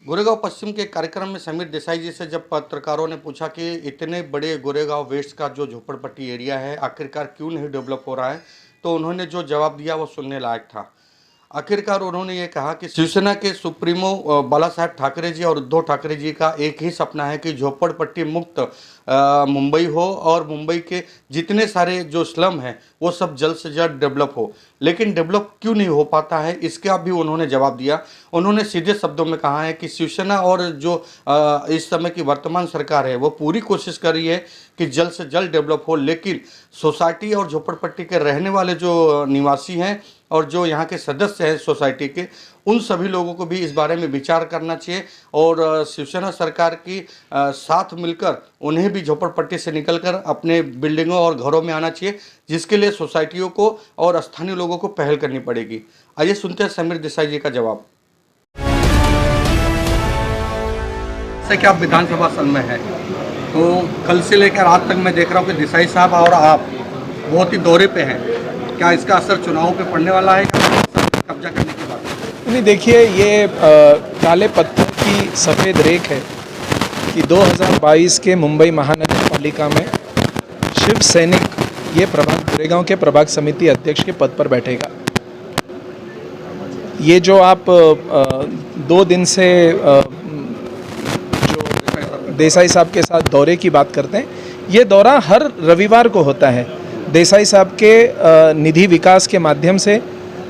गोरेगांव पश्चिम के कार्यक्रम में समीर देसाई जी से जब पत्रकारों ने पूछा कि इतने बड़े गोरेगांव वेस्ट का जो झोपड़पट्टी एरिया है आखिरकार क्यों नहीं डेवलप हो रहा है, तो उन्होंने जो जवाब दिया वो सुनने लायक था। आखिरकार उन्होंने ये कहा कि शिवसेना के सुप्रीमो बाला साहेब ठाकरे जी और उद्धव ठाकरे जी का एक ही सपना है कि झोपड़पट्टी मुक्त मुंबई हो और मुंबई के जितने सारे जो स्लम हैं वो सब जल्द से जल्द डेवलप हो। लेकिन डेवलप क्यों नहीं हो पाता है, इसका भी उन्होंने जवाब दिया। उन्होंने सीधे शब्दों में कहा है कि शिवसेना और जो इस समय की वर्तमान सरकार है वो पूरी कोशिश कर रही है कि जल्द से जल्द डेवलप हो, लेकिन सोसाइटी और झोपड़पट्टी के रहने वाले जो निवासी हैं और जो यहाँ के सदस्य हैं सोसाइटी के, उन सभी लोगों को भी इस बारे में विचार करना चाहिए और शिवसेना सरकार की साथ मिलकर उन्हें भी झोपड़पट्टी से निकलकर अपने बिल्डिंगों और घरों में आना चाहिए, जिसके लिए सोसाइटियों को और स्थानीय लोगों को पहल करनी पड़ेगी। आइए सुनते हैं समीर देसाई जी का जवाब। जैसे कि आप विधानसभा सदन में हैं, तो कल से लेकर आज तक मैं देख रहा हूँ कि देसाई साहब और आप बहुत ही दौरे पे हैं। क्या इसका असर चुनावों पे पड़ने वाला है कब्जा करने की बात? नहीं, देखिए, ये काले पत्थर की सफ़ेद रेख है कि 2022 के मुंबई महानगर पालिका में शिव सैनिक ये गोरेगांव के प्रभाग समिति अध्यक्ष के पद पर बैठेगा। ये जो आप 2 दिन से जो देसाई साहब के साथ दौरे की बात करते हैं, ये दौरा हर रविवार को होता है। देसाई साहब के निधि विकास के माध्यम से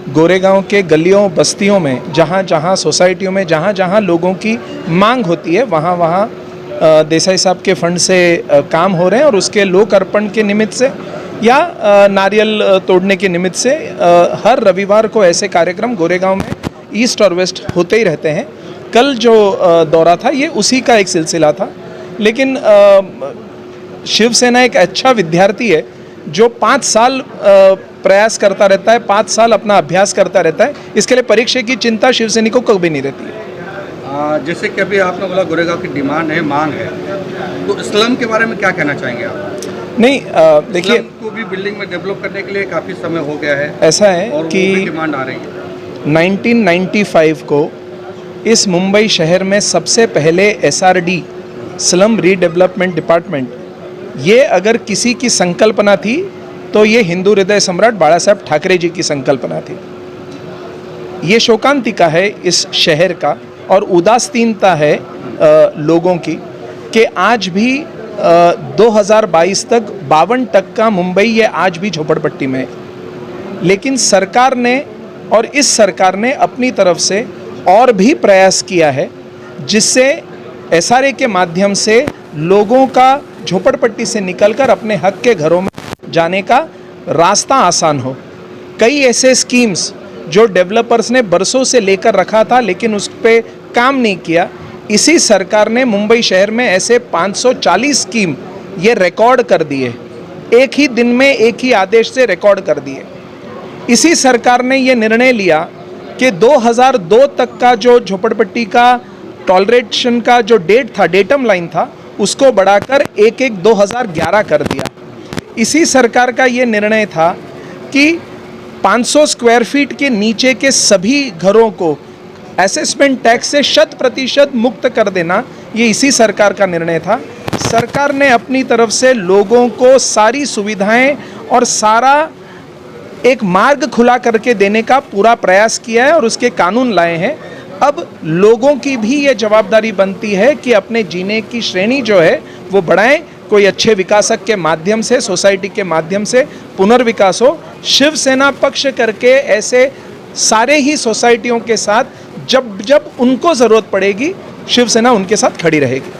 गोरेगांव के गलियों बस्तियों में, जहाँ जहाँ सोसाइटियों में जहाँ जहाँ लोगों की मांग होती है, वहाँ वहाँ देसाई साहब के फंड से काम हो रहे हैं और उसके लोक अर्पण के निमित्त से या नारियल तोड़ने के निमित्त से हर रविवार को ऐसे कार्यक्रम गोरेगांव में ईस्ट और वेस्ट होते ही रहते हैं। कल जो दौरा था ये उसी का एक सिलसिला था। लेकिन शिवसेना एक अच्छा विद्यार्थी है जो 5 साल प्रयास करता रहता है, 5 साल अपना अभ्यास करता रहता है। इसके लिए परीक्षा की चिंता शिवसैनिकों को कभी नहीं रहती है। जैसे कि अभी आपने बोला गोरेगांव की डिमांड है, मांग है, तो स्लम के बारे में क्या कहना चाहेंगे आप? नहीं, देखिए, को भी बिल्डिंग में डेवलप करने के लिए काफ़ी समय हो गया है। ऐसा है और कि डिमांड आ रही है। 1995 को इस मुंबई शहर में सबसे पहले SRD स्लम रीडेवलपमेंट डिपार्टमेंट, ये अगर किसी की संकल्पना थी तो ये हिंदू हृदय सम्राट बाला साहेब ठाकरे जी की संकल्पना थी। ये शोकांतिका है इस शहर का और उदासीनता है लोगों की कि आज भी 2022 तक 52% मुंबई ये आज भी झोपड़पट्टी में है। लेकिन सरकार ने और इस सरकार ने अपनी तरफ से और भी प्रयास किया है जिससे SRA के माध्यम से लोगों का झोपड़पट्टी से निकलकर अपने हक के घरों में जाने का रास्ता आसान हो। कई ऐसे स्कीम्स जो डेवलपर्स ने बरसों से लेकर रखा था लेकिन उस पर काम नहीं किया, इसी सरकार ने मुंबई शहर में ऐसे 540 स्कीम ये रिकॉर्ड कर दिए। एक ही दिन में एक ही आदेश से रिकॉर्ड कर दिए। इसी सरकार ने ये निर्णय लिया कि 2002 तक का जो झोपड़पट्टी का टॉलरेशन का जो डेटम लाइन था उसको बढ़ाकर 1/1/2011 कर दिया। इसी सरकार का ये निर्णय था कि 500 स्क्वायर फीट के नीचे के सभी घरों को असेसमेंट टैक्स से 100% मुक्त कर देना, ये इसी सरकार का निर्णय था। सरकार ने अपनी तरफ से लोगों को सारी सुविधाएं और सारा एक मार्ग खुला करके देने का पूरा प्रयास किया है और उसके कानून लाए हैं। अब लोगों की भी ये जवाबदारी बनती है कि अपने जीने की श्रेणी जो है वो बढ़ाएं, कोई अच्छे विकासक के माध्यम से, सोसाइटी के माध्यम से पुनर्विकास हो। शिवसेना पक्ष करके ऐसे सारे ही सोसाइटियों के साथ जब जब उनको ज़रूरत पड़ेगी शिवसेना उनके साथ खड़ी रहेगी।